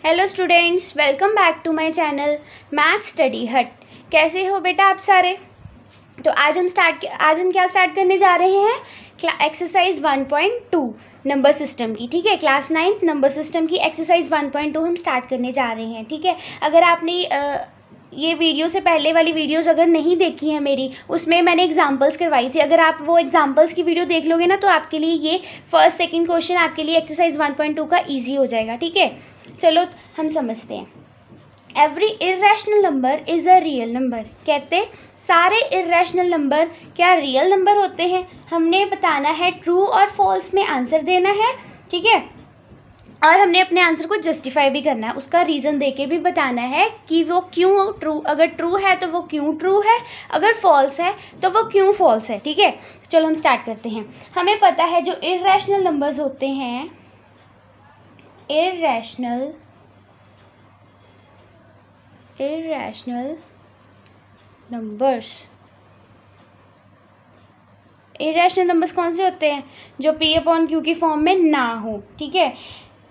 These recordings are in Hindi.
Hello students, welcome back to my channel math study hut. कैसे हो बेटा आप सारे? तो आज हम क्या स्टार्ट करने जा रहे हैं? एक्सरसाइज 1.2 नंबर सिस्टम की। ठीक है, क्लास 9 नंबर सिस्टम की एक्सरसाइज 1.2 हम स्टार्ट करने जा रहे हैं। ठीक है, अगर आपने ये वीडियो से पहले वाली वीडियोस अगर नहीं देखी है मेरी, उसमें मैंने एग्जांपल्स करवाई थी। अगर आप वो एग्जांपल्स की वीडियो देख लोगे ना तो आपके लिए ये फर्स्ट सेकंड क्वेश्चन आपके लिए एक्सरसाइज 1.2 का ईजी हो जाएगा। ठीक है, चलो हम समझते हैं। Every irrational number is a real number. कहते सारे इर्रेशनल नंबर क्या रियल नंबर होते हैं? हमने बताना है, ट्रू और फॉल्स में आंसर देना है। ठीक है, और हमने अपने आंसर को जस्टिफाई भी करना है, उसका रीज़न देके भी बताना है कि वो क्यों ट्रू, अगर ट्रू है तो वो क्यों ट्रू है, अगर फॉल्स है तो वो क्यों फॉल्स है। ठीक है, चलो हम स्टार्ट करते हैं। हमें पता है जो इर्रेशनल नंबर्स होते हैं, इर्रेशनल नंबर्स कौन से होते हैं? जो पी अपॉन क्यू की फॉर्म में ना हो। ठीक है,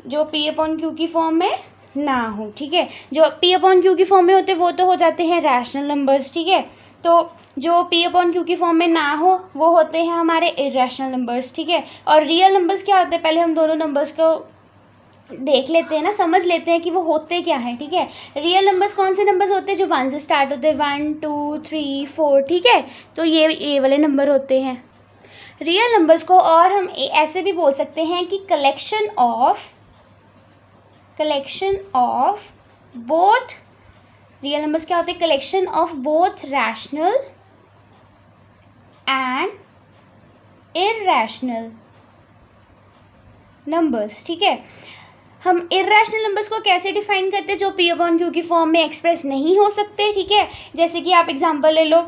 जो पी अपॉन क्यू की फॉर्म में ना हो। ठीक है, जो पी अपॉन क्यू की फॉर्म में होते हैं वो तो हो जाते हैं रैशनल नंबर्स। ठीक है, तो जो पी अपॉन क्यू की फॉर्म में ना हो वो होते हैं हमारे इर्रेशनल नंबर्स। ठीक है, और रियल नंबर्स क्या होते हैं? पहले हम दोनों नंबर्स को देख लेते हैं ना, समझ लेते हैं कि वो होते क्या हैं। ठीक है, रियल नंबर्स कौन से नंबर्स होते हैं? जो 1 से स्टार्ट होते हैं, 1 2 3 4। ठीक है, तो ये वाले नंबर होते हैं रियल नंबर्स को। और हम ऐसे भी बोल सकते हैं कि collection of both real numbers क्या होते हैं? Collection of both rational and irrational numbers. ठीक है, हम इर्रेशनल नंबर्स को कैसे डिफाइन करते हैं? जो पी अपॉन क्यू की फॉर्म में एक्सप्रेस नहीं हो सकते। ठीक है, जैसे कि आप एग्जांपल ले लो,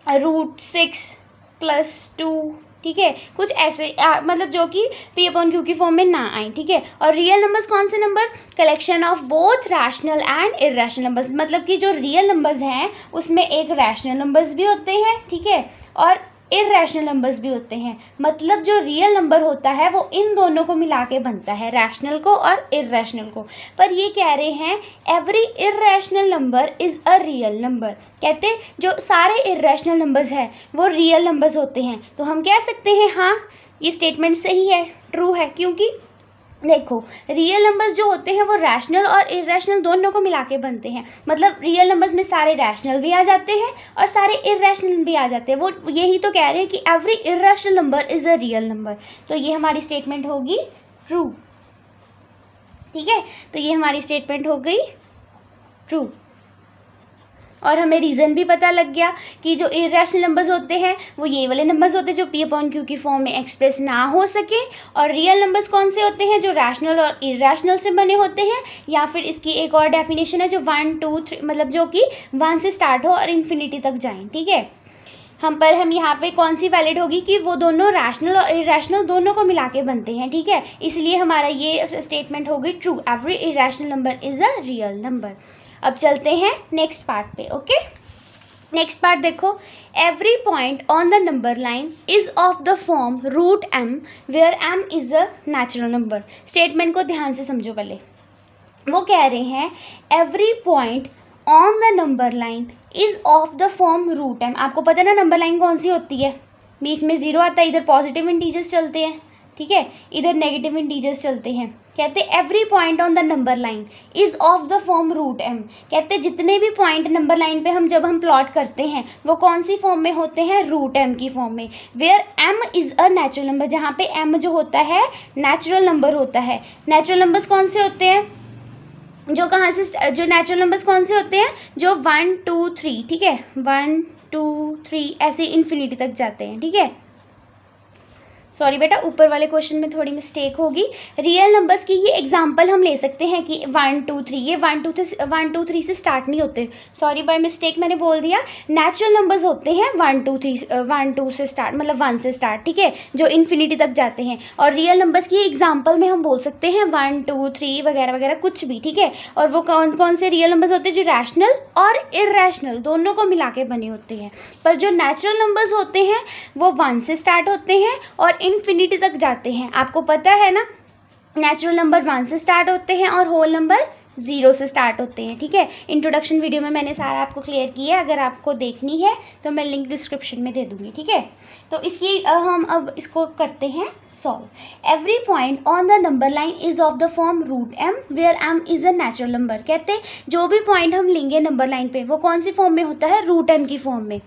√6 + 2। ठीक है, कुछ ऐसे मतलब जो कि पी अपॉन क्यू की फॉर्म में ना आए। ठीक है, और रियल नंबर्स कौन से number? Collection of both rational and irrational numbers. मतलब कि जो रियल नंबर्स हैं उसमें एक रैशनल नंबर्स भी होते हैं। ठीक है, और इर्रेशनल नंबर्स भी होते हैं। मतलब जो रियल नंबर होता है वो इन दोनों को मिला के बनता है, रैशनल को और इर्रेशनल को। पर ये कह रहे हैं every irrational number is a real number. कहते जो सारे इर्रेशनल नंबर्स हैं वो रियल नंबर्स होते हैं। तो हम कह सकते हैं हाँ ये स्टेटमेंट सही है, ट्रू है। क्योंकि देखो रियल नंबर्स जो होते हैं वो रैशनल और इर्रेशनल दोनों को मिला के बनते हैं। मतलब रियल नंबर्स में सारे रैशनल भी आ जाते हैं और सारे इर्रेशनल भी आ जाते हैं। वो यही तो कह रहे हैं कि every irrational number is a real number. तो ये हमारी स्टेटमेंट होगी ट्रू। ठीक है, तो ये हमारी स्टेटमेंट हो गई ट्रू। और हमें रीज़न भी पता लग गया कि जो इर्रेशनल नंबर्स होते हैं वो ये वाले नंबर्स होते हैं जो पी अपॉन क्यू की फॉर्म में एक्सप्रेस ना हो सके। और रियल नंबर्स कौन से होते हैं? जो रैशनल और इर्रेशनल से बने होते हैं। या फिर इसकी एक और डेफिनेशन है जो 1 2 3 मतलब जो कि 1 से स्टार्ट हो और इन्फिनिटी तक जाएँ। ठीक है, हम यहाँ पे कौन सी वैलिड होगी कि वो दोनों रैशनल और इर्रेशनल दोनों को मिला के बनते हैं। ठीक है, इसलिए हमारा ये स्टेटमेंट होगी true. Every irrational number is a real number. अब चलते हैं नेक्स्ट पार्ट पे। ओके, नेक्स्ट पार्ट देखो, every point on the number line is of the form √m where m is a natural number. Statement को ध्यान से समझो पहले। वो कह रहे हैं every point on the number line is of the form √m। आपको पता है ना नंबर लाइन कौन सी होती है? बीच में 0 आता है, इधर पॉजिटिव इंटीजर्स चलते हैं। ठीक है, इधर नेगेटिव इंटीजर्स चलते हैं। कहते every point on the number line is of the form √m। कहते जितने भी पॉइंट नंबर लाइन पे जब हम प्लॉट करते हैं वो कौन सी फॉर्म में होते हैं? √m की फॉर्म में। Where m is a natural number, जहाँ पे m जो होता है नेचुरल नंबर होता है। नेचुरल नंबर्स कौन से होते हैं? जो नेचुरल नंबर्स कौन से होते हैं? जो 1 2 3। ठीक है, 1 2 3 ऐसे इन्फिनिटी तक जाते हैं। ठीक है, सॉरी बेटा, ऊपर वाले क्वेश्चन में थोड़ी मिस्टेक होगी। रियल नंबर्स की ये एग्जांपल हम ले सकते हैं कि 1 2 3, ये 1 2 3 से स्टार्ट नहीं होते। सॉरी बाय मिस्टेक मैंने बोल दिया। नेचुरल नंबर्स होते हैं 1 2 से स्टार्ट, मतलब 1 से स्टार्ट। ठीक है, जो इन्फिनिटी तक जाते हैं। और रियल नंबर्स की एग्जांपल में हम बोल सकते हैं 1 2 3 वगैरह वगैरह कुछ भी। ठीक है, और वो कौन कौन से रियल नंबर्स होते हैं? जो रैशनल और इर्रेशनल दोनों को मिला के बने होते हैं। पर जो नेचुरल नंबर्स होते हैं वो 1 से स्टार्ट होते हैं और इन्फिनिटी तक जाते हैं। आपको पता है ना नेचुरल नंबर 1 से स्टार्ट होते हैं और होल नंबर 0 से स्टार्ट होते हैं, ठीक है। इंट्रोडक्शन वीडियो में मैंने सारा आपको क्लियर किया है, अगर आपको देखनी है तो मैं लिंक डिस्क्रिप्शन में दे दूँगी, ठीक है। तो इसकी हम अब इसको करते हैं solve. Every point on the number line is of the form root M where M is a natural number. कहते हैं जो भी पॉइंट हम लेंगे नंबर लाइन पे वो कौन सी फॉर्म में होता है, रूट एम की फॉर्म में,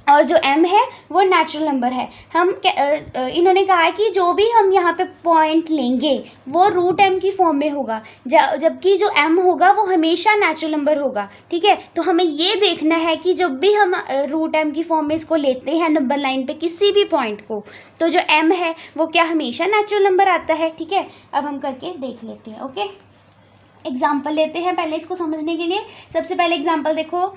और जो m है वो नेचुरल नंबर है। हम इन्होंने कहा है कि जो भी हम यहाँ पे पॉइंट लेंगे वो रूट m की फॉर्म में होगा, जबकि जो m होगा वो हमेशा नेचुरल नंबर होगा, ठीक है। तो हमें ये देखना है कि जब भी हम रूट m की फॉर्म में इसको लेते हैं नंबर लाइन पे किसी भी पॉइंट को, तो जो m है वो क्या हमेशा नेचुरल नंबर आता है, ठीक है। अब हम करके देख लेते हैं, ओके। एग्जाम्पल लेते हैं पहले इसको समझने के लिए। सबसे पहले एग्जाम्पल देखो,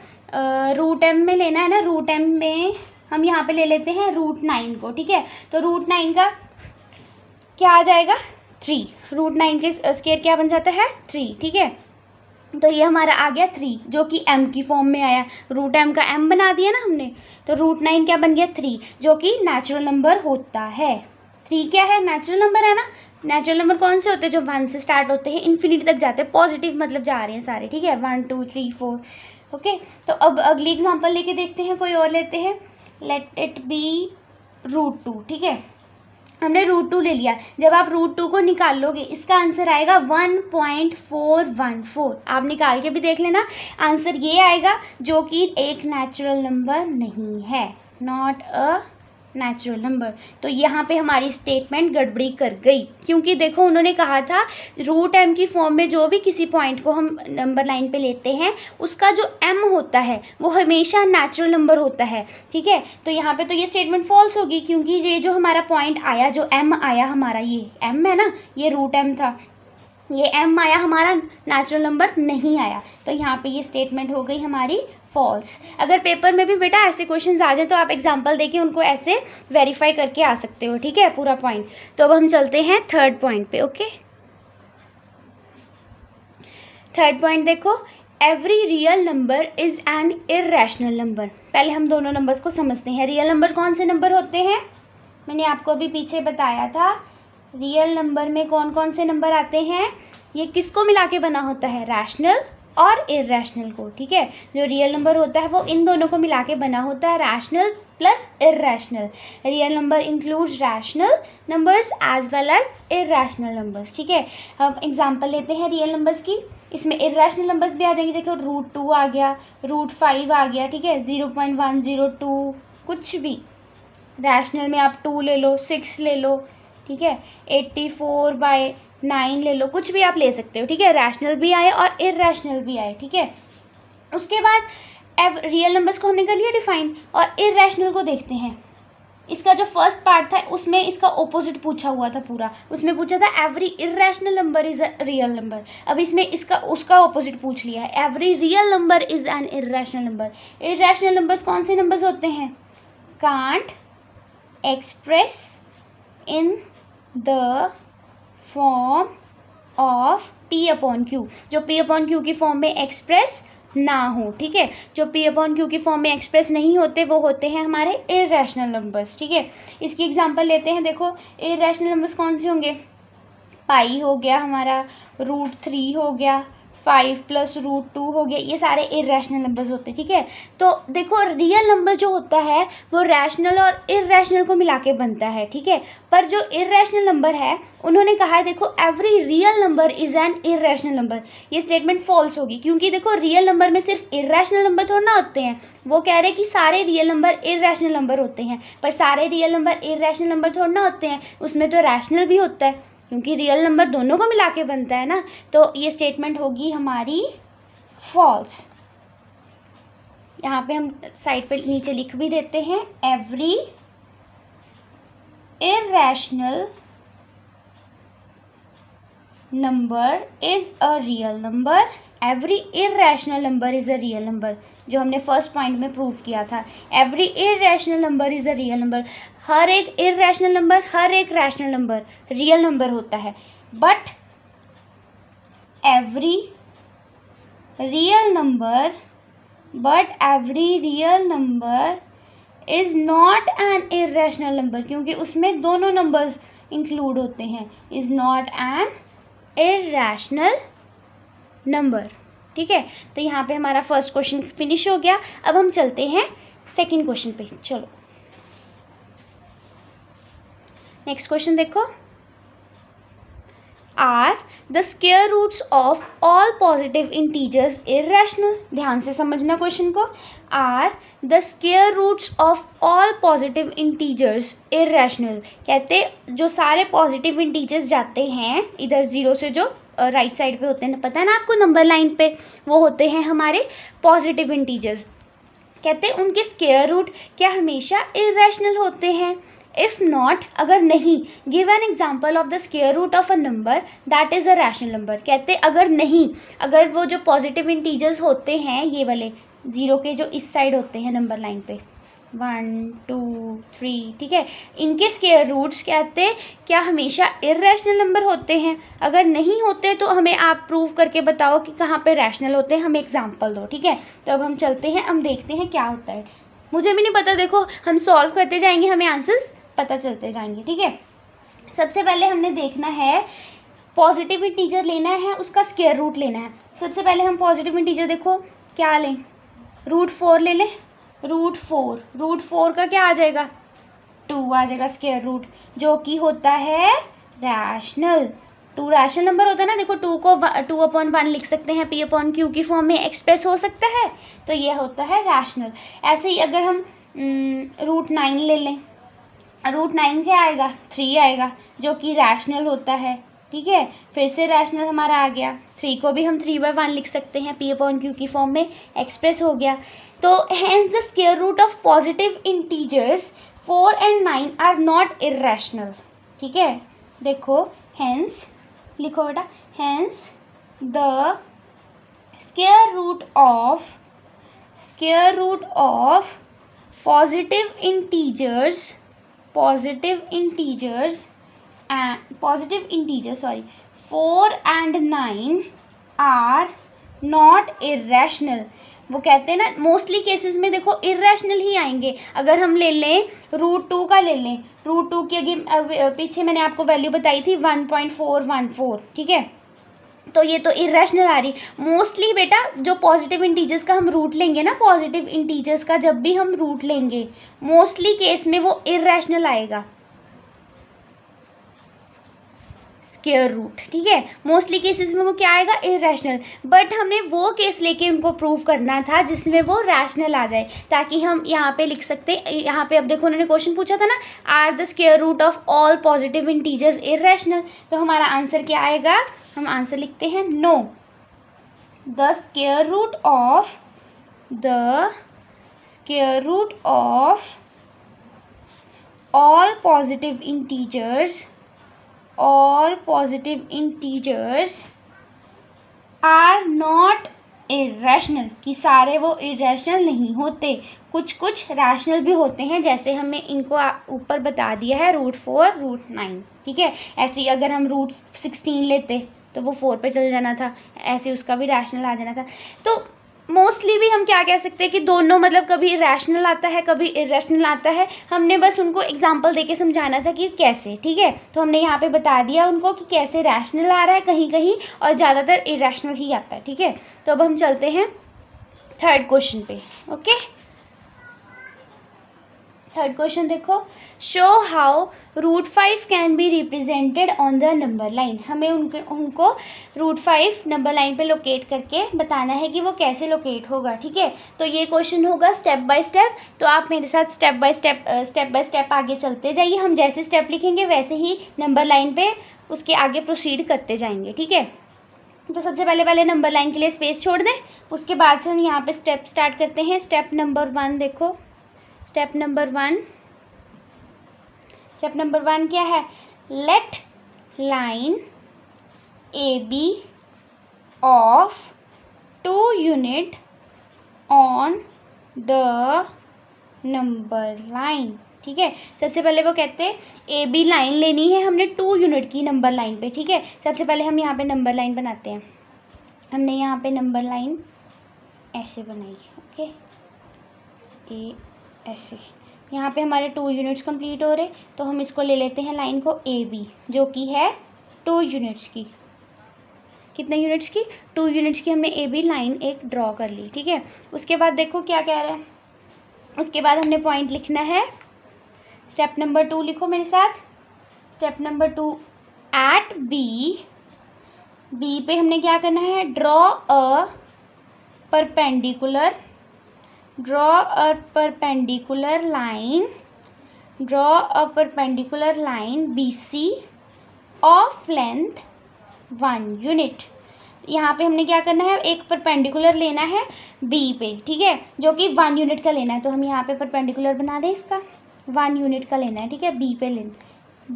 रूट एम में लेना है ना, रूट एम में हम यहाँ पे ले लेते हैं रूट 9 को, ठीक है। तो रूट 9 का क्या आ जाएगा, 3। रूट 9 के स्क्वायर क्या बन जाता है, 3, ठीक है। तो ये हमारा आ गया 3 जो कि m की फॉर्म में आया, रूट m का m बना दिया ना हमने, तो रूट 9 क्या बन गया, 3 जो कि नेचुरल नंबर होता है। 3 क्या है, नेचुरल नंबर है ना। नेचुरल नंबर कौन से होते हैं, जो 1 से स्टार्ट होते हैं इन्फिनिटी तक जाते हैं, पॉजिटिव मतलब जा रहे हैं सारे, ठीक है। 1 2 3 4, ओके। तो अब अगली एग्जांपल लेके देखते हैं, कोई और लेते हैं। लेट इट बी रूट 2, ठीक है। हमने रूट 2 ले लिया। जब आप रूट 2 को निकाल लोगे इसका आंसर आएगा 1.414। आप निकाल के भी देख लेना, आंसर ये आएगा जो कि एक नेचुरल नंबर नहीं है, नॉट अ नेचुरल नंबर। तो यहाँ पे हमारी स्टेटमेंट गड़बड़ी कर गई, क्योंकि देखो उन्होंने कहा था रूट m की फॉर्म में जो भी किसी पॉइंट को हम नंबर लाइन पे लेते हैं उसका जो m होता है वो हमेशा नेचुरल नंबर होता है, ठीक है। तो यहाँ पे तो ये स्टेटमेंट फॉल्स होगी, क्योंकि ये जो हमारा पॉइंट आया, जो m आया हमारा, ये m है ना, ये रूट m था, ये m आया हमारा, नेचुरल नंबर नहीं आया। तो यहाँ पे ये स्टेटमेंट हो गई हमारी फॉल्स। अगर पेपर में भी बेटा ऐसे क्वेश्चंस आ जाए तो आप एग्जांपल देके उनको ऐसे वेरीफाई करके आ सकते हो, ठीक है, पूरा पॉइंट। तो अब हम चलते हैं थर्ड पॉइंट पे, ओके। थर्ड पॉइंट देखो, every real number is an irrational number. पहले हम दोनों नंबर्स को समझते हैं। रियल नंबर कौन से नंबर होते हैं, मैंने आपको अभी पीछे बताया था। रियल नंबर में कौन कौन से नंबर आते हैं, ये किसको मिला के बना होता है, रैशनल और इर्रेशनल को, ठीक है। जो रियल नंबर होता है वो इन दोनों को मिला के बना होता है, rational plus irrational. Real number includes rational numbers as well as irrational numbers, ठीक है। हम एग्जांपल लेते हैं रियल नंबर्स की, इसमें इर्रेशनल नंबर्स भी आ जाएंगे। देखो रूट 2 आ गया, रूट 5 आ गया, ठीक है, 0.102, कुछ भी। रैशनल में आप 2 ले लो, 6 ले लो, ठीक है, 84/9 ले लो, कुछ भी आप ले सकते हो, ठीक है। रैशनल भी आए और इर्रेशनल भी आए, ठीक है। उसके बाद रियल नंबर्स को हमने कर लिया डिफाइन, और इर्रेशनल को देखते हैं। इसका जो फर्स्ट पार्ट था उसमें इसका ऑपोजिट पूछा हुआ था पूरा, उसमें पूछा था every irrational number is a real number. अब इसमें इसका उसका ऑपोजिट पूछ लिया है, every real number is an irrational number. Irrational numbers कौन से नंबर्स होते हैं, can't express in the form of P/Q, जो P/Q की फॉर्म में एक्सप्रेस ना हो, ठीक है। जो P/Q की फॉर्म में एक्सप्रेस नहीं होते वो होते हैं हमारे इर्रेशनल नंबर्स, ठीक है। इसकी एग्जांपल लेते हैं। देखो इर्रेशनल नंबर्स कौन से होंगे, पाई हो गया हमारा, रूट 3 हो गया, 5 + √2 हो गया, ये सारे इर्रेशनल नंबर्स होते हैं, ठीक है। तो देखो रियल नंबर जो होता है वो रैशनल और इर्रेशनल को मिला के बनता है, ठीक है। पर जो इर्रेशनल नंबर है उन्होंने कहा है देखो every real number is an irrational number. ये स्टेटमेंट फॉल्स होगी, क्योंकि देखो रियल नंबर में सिर्फ इर्रेशनल नंबर थोड़ा ना होते हैं, वो कह रहे हैं कि सारे रियल नंबर इर्रेशनल नंबर होते हैं, पर सारे रियल नंबर इर्रेशनल नंबर थोड़ा ना होते हैं, उसमें तो रैशनल भी होता है, क्योंकि रियल नंबर दोनों को मिला के बनता है ना। तो ये स्टेटमेंट होगी हमारी फॉल्स। यहाँ पे हम साइड पे नीचे लिख भी देते हैं, every irrational number is a real number, every irrational number is a real number, जो हमने फर्स्ट पॉइंट में प्रूव किया था। Every irrational number is a real number, हर एक इर्रेशनल नंबर, हर एक रैशनल नंबर रियल नंबर होता है, but every real number is not an irrational number, क्योंकि उसमें दोनों नंबर्स इंक्लूड होते हैं, is not an irrational number. ठीक है, तो यहाँ पे हमारा फर्स्ट क्वेश्चन फिनिश हो गया। अब हम चलते हैं सेकंड क्वेश्चन पे। चलो नेक्स्ट क्वेश्चन देखो, are the square roots of all positive integers irrational. ध्यान से समझना क्वेश्चन को। Are the square roots of all positive integers irrational, कहते जो सारे पॉजिटिव इंटीजर्स जाते हैं इधर जीरो से, जो राइट साइड पे होते हैं, पता है ना आपको नंबर लाइन पे, वो होते हैं हमारे पॉजिटिव इंटीजर्स। कहते हैं उनके स्क्वायर रूट क्या हमेशा इर्रेशनल होते हैं? इफ़ नॉट, अगर नहीं, give an example of the square root of a number that is a rational number. कहते अगर नहीं, अगर वो जो पॉजिटिव इंटीजर्स होते हैं ये वाले जीरो के जो इस साइड होते हैं नंबर लाइन पे 1 2 3, ठीक है, इनके स्क्वायर रूट्स कहते क्या हमेशा इर्रेशनल नंबर होते हैं? अगर नहीं होते तो हमें आप प्रूव करके बताओ कि कहाँ पे रैशनल होते हैं, हमें एग्जांपल दो। ठीक है, तो अब हम चलते हैं, हम देखते हैं क्या होता है। मुझे भी नहीं पता, देखो हम सॉल्व करते जाएंगे, हमें आंसर्स पता चलते जाएंगे। ठीक है, सबसे पहले हमने देखना है, पॉजिटिव इंटीजर लेना है, उसका स्क्वायर रूट लेना है। सबसे पहले हम पॉजिटिव इंटीजर देखो क्या लें, √4 ले लें। √4 का क्या आ जाएगा? 2 आ जाएगा स्क्वायर रूट, जो कि होता है रैशनल। 2 रैशनल नंबर होता है ना, देखो 2 को 2/1 लिख सकते हैं, P/Q की फॉर्म में एक्सप्रेस हो सकता है, तो ये होता है रैशनल। ऐसे ही अगर हम √9 ले लें, √9 क्या आएगा? 3 आएगा, जो कि रैशनल होता है। ठीक है, फिर से रैशनल हमारा आ गया। 3 को भी हम 3/1 लिख सकते हैं, P/Q की फॉर्म में एक्सप्रेस हो गया। तो hence the square root of positive integers 4 and 9 are not irrational. ठीक है, देखो हेंस, लिखो बेटा, hence the square root of positive integers 4 and 9 are not irrational. वो कहते हैं ना, मोस्टली केसेस में देखो इर्रेशनल ही आएंगे। अगर हम ले लें √2 का, ले लें √2 की, अगर पीछे मैंने आपको वैल्यू बताई थी 1.414, ठीक है, तो ये तो इर्रेशनल आ रही। मोस्टली बेटा जो पॉजिटिव इंटीजर्स का हम रूट लेंगे ना, पॉजिटिव इंटीजर्स का जब भी हम रूट लेंगे, मोस्टली केस में वो इर्रेशनल आएगा स्क्वायर रूट। ठीक है, मोस्टली केसेस में वो क्या आएगा? इर्रेशनल। बट हमें वो केस लेके उनको प्रूव करना था जिसमें वो रैशनल आ जाए, ताकि हम यहाँ पे लिख सकते, यहाँ पे अब देखो उन्होंने क्वेश्चन पूछा था ना, are the square root of all positive integers irrational, तो हमारा आंसर क्या आएगा? हम आंसर लिखते हैं no, the square root of all positive integers are not irrational, कि सारे वो इर्रेशनल नहीं होते, कुछ कुछ रैशनल भी होते हैं, जैसे हमें इनको ऊपर बता दिया है √4 √9। ठीक है, ऐसे ही अगर हम √16 लेते तो वो 4 पे चल जाना था, ऐसे उसका भी रैशनल आ जाना था। तो मोस्टली भी हम क्या कह सकते हैं कि दोनों, मतलब कभी रैशनल आता है कभी इर्रेशनल आता है। हमने बस उनको एग्जांपल देके समझाना था कि कैसे। ठीक है, तो हमने यहाँ पे बता दिया उनको कि कैसे रैशनल आ रहा है कहीं कहीं, और ज़्यादातर इर्रेशनल ही आता है। ठीक है, तो अब हम चलते हैं थर्ड क्वेश्चन पे। ओके, थर्ड क्वेश्चन देखो, show how √5 can be represented on the number line. हमें उनको √5 नंबर लाइन पे लोकेट करके बताना है कि वो कैसे लोकेट होगा। ठीक है, तो ये क्वेश्चन होगा स्टेप बाय स्टेप, तो आप मेरे साथ स्टेप बाय स्टेप आगे चलते जाइए। हम जैसे स्टेप लिखेंगे वैसे ही नंबर लाइन पे उसके आगे प्रोसीड करते जाएंगे। ठीक है, तो सबसे पहले नंबर लाइन के लिए स्पेस छोड़ दें, उसके बाद से हम यहाँ पे स्टेप स्टार्ट करते हैं। स्टेप नंबर 1 देखो, स्टेप नंबर वन क्या है? Let line AB of 2 unit on the number line. ठीक है, सबसे पहले वो कहते हैं AB लाइन लेनी है हमने 2 यूनिट की नंबर लाइन पे। ठीक है, सबसे पहले हम यहाँ पे नंबर लाइन बनाते हैं। हमने यहाँ पे नंबर लाइन ऐसे बनाई, ओके, ऐसे, यहाँ पे हमारे 2 यूनिट्स कंप्लीट हो रहे, तो हम इसको ले लेते हैं लाइन को ए बी, जो कि है 2 यूनिट्स की। कितने यूनिट्स की? 2 यूनिट्स की हमने ए बी लाइन एक ड्रॉ कर ली, ठीक है। उसके बाद देखो क्या कह रहा है, उसके बाद हमने पॉइंट लिखना है। स्टेप नंबर 2 लिखो मेरे साथ। Step number 2, at B, B पे हमने क्या करना है, draw a perpendicular, draw a perpendicular line, draw a perpendicular line BC of length 1 unit. यहाँ पे हमने क्या करना है, एक परपेंडिकुलर लेना है बी पे, ठीक है, जो कि 1 यूनिट का लेना है। तो हम यहाँ पे परपेंडिकुलर बना दें इसका, 1 यूनिट का लेना है, ठीक है, बी पे लेना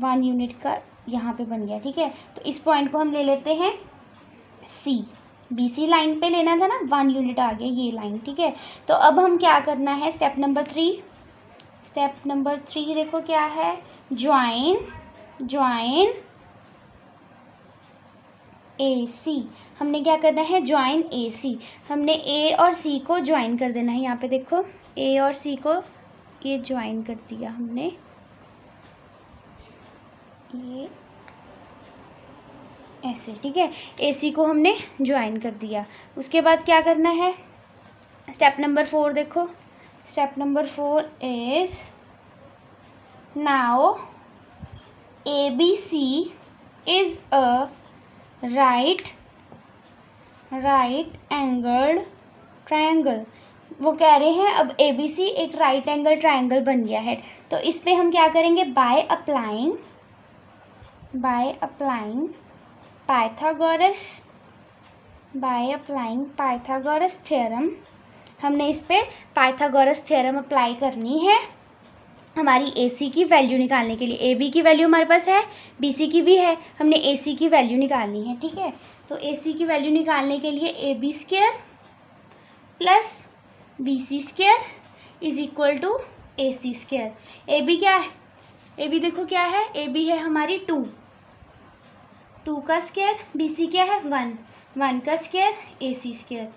1 यूनिट का, यहाँ पे बन गया, ठीक है। तो इस पॉइंट को हम ले लेते हैं सी, BC लाइन पे लेना था ना, 1 यूनिट आ गया ये लाइन, ठीक है। तो अब हम क्या करना है, स्टेप नंबर 3, स्टेप नंबर 3 देखो क्या है, ज्वाइन, ज्वाइन AC। हमने क्या करना है, ज्वाइन AC, हमने A और C को ज्वाइन कर देना है। यहाँ पे देखो A और C को ये ज्वाइन कर दिया हमने, ये ऐसे, ठीक है, AC को हमने ज्वाइन कर दिया। उसके बाद क्या करना है, स्टेप नंबर 4 देखो। Step number 4 is now ABC is a right angled triangle. वो कह रहे हैं अब ABC एक राइट एंगल ट्रायंगल बन गया है। तो इस पे हम क्या करेंगे, बाय अप्लाइंग पाइथागोरस थ्योरम, हमने इस पे पाइथागोरस थ्योरम अप्लाई करनी है हमारी AC की वैल्यू निकालने के लिए। AB की वैल्यू हमारे पास है, BC की भी है, हमने AC की वैल्यू निकालनी है, ठीक है। तो AC की वैल्यू निकालने के लिए AB square plus BC square is equal to AC square. AB क्या है, AB देखो क्या है, AB है हमारी 2 का स्क्वायर, BC क्या है 1 का स्क्वायर, AC स्क्वायर,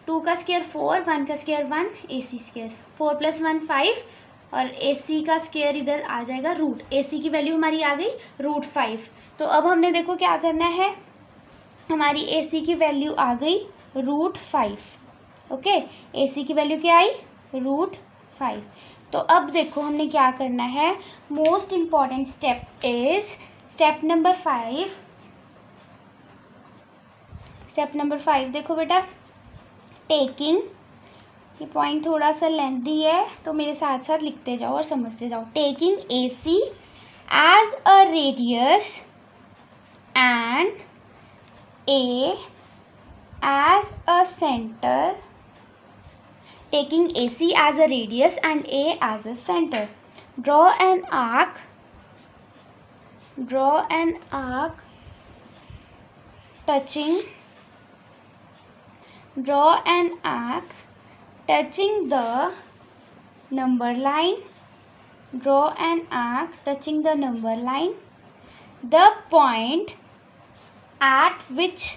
2 का स्क्वायर 4, 1 का स्क्वायर 1, AC स्क्वायर, 4 + 1 5, और AC का स्क्वायर इधर आ जाएगा रूट। AC की वैल्यू हमारी आ गई √5। तो अब हमने देखो क्या करना है, हमारी AC की वैल्यू आ गई √5, ओके। AC की वैल्यू क्या आई, √5। तो अब देखो हमने क्या करना है, most important step is step number 5। Step number 5 देखो बेटा, टेकिंग, ये पॉइंट थोड़ा सा लेंथी है तो मेरे साथ साथ लिखते जाओ और समझते जाओ। Taking AC as a radius and A as a center, taking AC as a radius and A as a center, draw an arc touching the number line, the point at which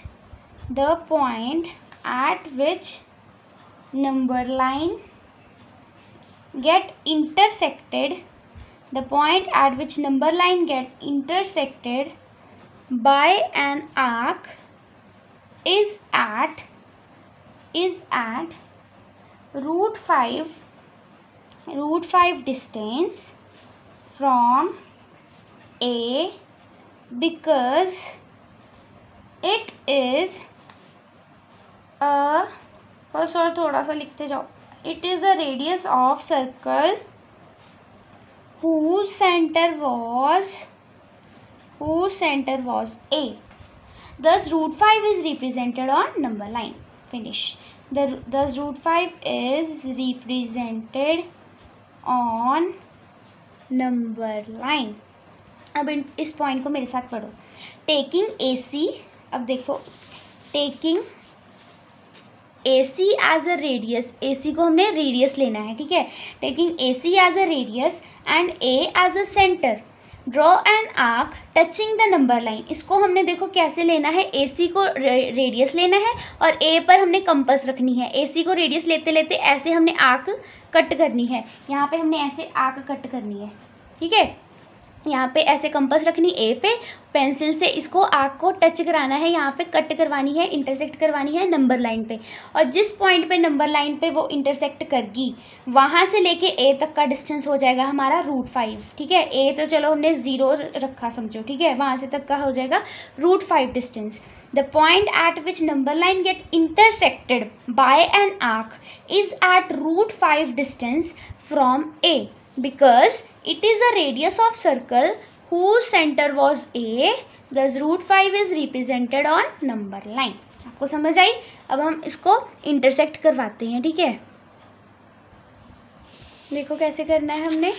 number line get intersected, by an arc is at √5 distance from A, because it is a, बस और थोड़ा सा लिखते जाओ, it is a radius of circle whose center was A. Thus √5 is represented on number line. Finish. Thus √5 is represented on number line. अब इस पॉइंट को मेरे साथ पढ़ो। टेकिंग AC, अब देखो, taking AC as a radius, AC को हमने रेडियस लेना है, ठीक है। Taking AC as a radius and A as a centre, draw an arc touching the number line. इसको हमने देखो कैसे लेना है, AC को रेडियस लेना है और A पर हमने कंपास रखनी है। AC को रेडियस लेते लेते ऐसे हमने आर्क कट करनी है, यहाँ पे हमने ऐसे आर्क कट करनी है, ठीक है। यहाँ पे ऐसे कंपास रखनी A पे, पेंसिल से इसको आर्क को टच कराना है, यहाँ पे कट करवानी है, इंटरसेक्ट करवानी है नंबर लाइन पे। और जिस पॉइंट पे नंबर लाइन पे वो इंटरसेक्ट करगी वहाँ से लेके A तक का डिस्टेंस हो जाएगा हमारा √5, ठीक है। A तो चलो हमने 0 रखा समझो, ठीक है, वहाँ से तक का हो जाएगा √5 distance. The point at which number line get intersected by an arc is at √5 distance from A because it is a radius of circle whose center was A. Thus √5 is represented on number line. आपको समझ आई? अब हम इसको इंटरसेक्ट करवाते हैं, ठीक है। देखो कैसे करना है हमने।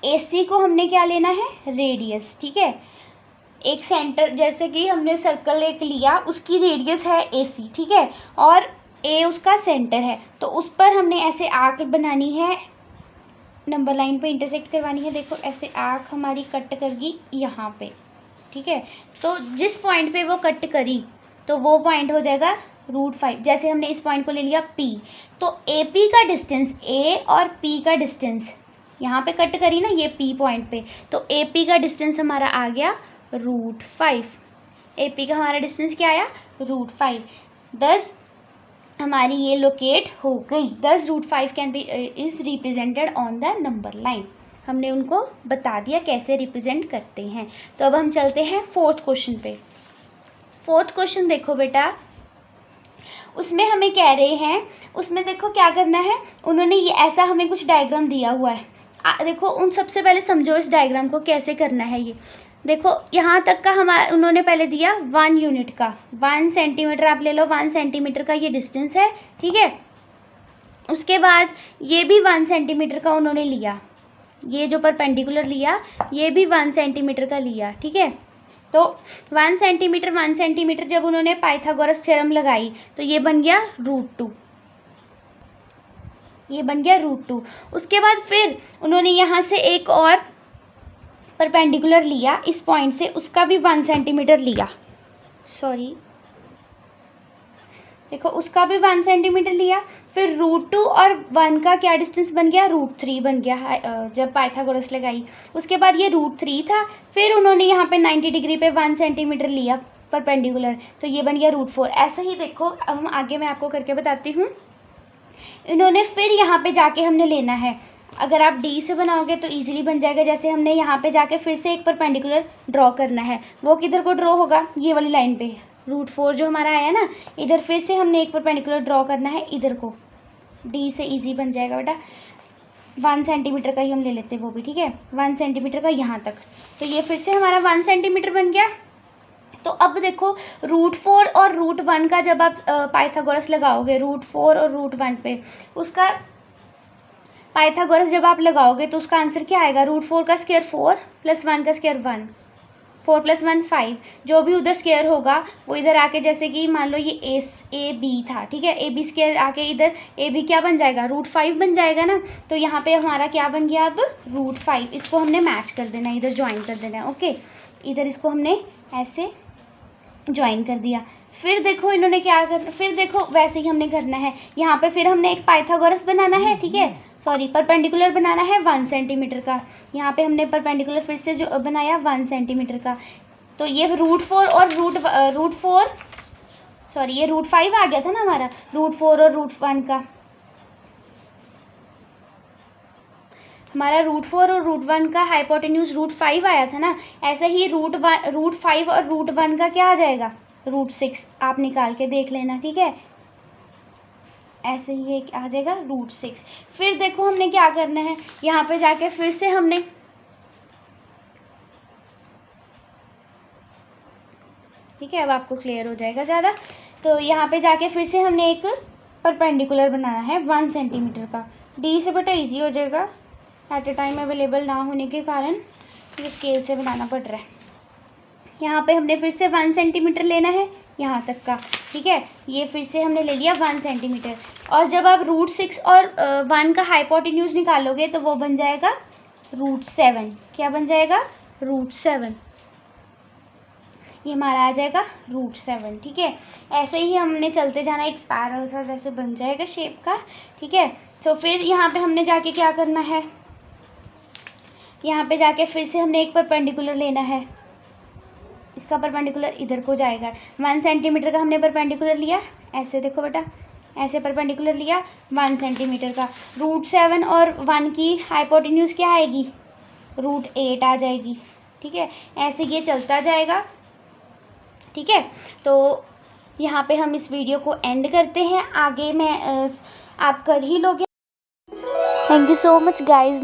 AC को हमने क्या लेना है, रेडियस, ठीक है। एक सेंटर, जैसे कि हमने सर्कल एक लिया, उसकी रेडियस है AC, ठीक है, और A उसका सेंटर है, तो उस पर हमने ऐसे आर्क बनानी है, नंबर लाइन पे इंटरसेक्ट करवानी है। देखो ऐसे आर्क हमारी कट करगी यहाँ पे, ठीक है। तो जिस पॉइंट पे वो कट करी तो वो पॉइंट हो जाएगा √5। जैसे हमने इस पॉइंट को ले लिया P, तो AP का डिस्टेंस, A और P का डिस्टेंस, यहाँ पे कट करी ना ये P पॉइंट पे, तो AP का डिस्टेंस हमारा आ गया √5। AP का हमारा डिस्टेंस क्या आया, √5। 10 हमारी ये लोकेट हो गई। 10 √5 can be is represented on the number line. हमने उनको बता दिया कैसे रिप्रेजेंट करते हैं। तो अब हम चलते हैं 4th क्वेश्चन पे। 4th क्वेश्चन देखो बेटा, उसमें हमें कह रहे हैं, उसमें देखो क्या करना है, उन्होंने ये ऐसा हमें कुछ डायग्राम दिया हुआ है। देखो उन सबसे पहले समझो इस डायग्राम को कैसे करना है। ये देखो यहाँ तक का हमारा उन्होंने पहले दिया 1 यूनिट का, 1 सेंटीमीटर आप ले लो, 1 सेंटीमीटर का ये डिस्टेंस है, ठीक है। उसके बाद ये भी 1 सेंटीमीटर का उन्होंने लिया, ये जो परपेंडिकुलर लिया ये भी 1 सेंटीमीटर का लिया, ठीक है। तो 1 सेंटीमीटर जब उन्होंने पाइथागोरस थ्योरम लगाई तो ये बन गया √2, ये बन गया √2। उसके बाद फिर उन्होंने यहाँ से एक और परपेंडिकुलर लिया इस पॉइंट से, उसका भी 1 सेंटीमीटर लिया, सॉरी देखो उसका भी 1 सेंटीमीटर लिया। फिर √2 और 1 का क्या डिस्टेंस बन गया, √3 बन गया जब पाइथागोरस लगाई। उसके बाद ये √3 था, फिर उन्होंने यहाँ पे 90 डिग्री पे 1 सेंटीमीटर लिया परपेंडिकुलर, तो ये बन गया √4। ऐसा ही देखो अब हम आगे मैं आपको करके बताती हूँ। इन्होंने फिर यहाँ पे जाके हमने लेना है, अगर आप D से बनाओगे तो इजीली बन जाएगा। जैसे हमने यहाँ पे जाके फिर से एक परपेंडिकुलर ड्रॉ करना है, वो किधर को ड्रॉ होगा, ये वाली लाइन पे, √4 जो हमारा आया ना, इधर फिर से हमने एक परपेंडिकुलर ड्रॉ करना है इधर को, D से इजी बन जाएगा बेटा। 1 सेंटीमीटर का ही हम ले लेते हैं वो भी, ठीक है, 1 सेंटीमीटर का यहाँ तक, तो ये फिर से हमारा 1 सेंटीमीटर बन गया। तो अब देखो √4 और √1 का जब आप पाइथागोरस लगाओगे √4 और √1 पे, उसका पाइथागोरस जब आप लगाओगे तो उसका आंसर क्या आएगा, √4 का स्क्वायर 4 + 1 का स्क्वायर 1, 4 + 1 5, जो भी उधर स्क्वायर होगा वो इधर आके, जैसे कि मान लो ये AB था, ठीक है, AB स्क्वायर आके इधर AB क्या बन जाएगा, √5 बन जाएगा ना। तो यहाँ पे हमारा क्या बन गया अब, √5। इसको हमने मैच कर देना, इधर ज्वाइन कर देना है, ओके। इधर इसको हमने ऐसे ज्वाइन कर दिया। फिर देखो इन्होंने क्या करना, फिर देखो वैसे ही हमने करना है, यहाँ पे फिर हमने एक पाइथागोरस बनाना है, ठीक है, सॉरी परपेंडिकुलर बनाना है 1 सेंटीमीटर का। यहाँ पे हमने परपेंडिकुलर फिर से जो बनाया 1 सेंटीमीटर का, तो ये √4 और √4 सॉरी ये √5 आ गया था ना हमारा, √4 और √1 का हमारा √4 और √1 का हाइपोटेन्यूज √5 आया था ना। ऐसे ही √5 और √1 का क्या आ जाएगा, √6। आप निकाल के देख लेना, ठीक है, ऐसे ही एक आ जाएगा √6। फिर देखो हमने क्या करना है, यहाँ पे जाके फिर से हमने ठीक है, अब आपको क्लियर हो जाएगा ज़्यादा। तो यहाँ पे जाके फिर से हमने एक परपेंडिकुलर बनाना है 1 सेंटीमीटर का। D से बेटा इजी हो जाएगा, एट ए टाइम अवेलेबल ना होने के कारण ये स्केल से बनाना पड़ रहा है। यहाँ पे हमने फिर से 1 सेंटीमीटर लेना है यहाँ तक का, ठीक है, ये फिर से हमने ले लिया 1 सेंटीमीटर। और जब आप √6 और 1 का हाइपोटेन्यूज निकालोगे तो वो बन जाएगा √7। क्या बन जाएगा? √7। ये हमारा आ जाएगा √7। ठीक है, ऐसे ही हमने चलते जाना, एक स्पायरल सा जैसे बन जाएगा शेप का। ठीक है, तो फिर यहाँ पे हमने जाके क्या करना है, यहाँ पे जाके फिर से हमने एक परपेंडिकुलर लेना है। इसका परपेंडिकुलर इधर को जाएगा। 1 सेंटीमीटर का हमने परपेंडिकुलर लिया, ऐसे देखो बेटा, ऐसे परपेंडिकुलर लिया 1 सेंटीमीटर का। √7 और 1 की हाइपोटेन्यूज क्या आएगी? √8 आ जाएगी। ठीक है, ऐसे ये चलता जाएगा। ठीक है, तो यहाँ पे हम इस वीडियो को एंड करते हैं। आगे मैं आप कर ही लोगे। Thank you so much guys.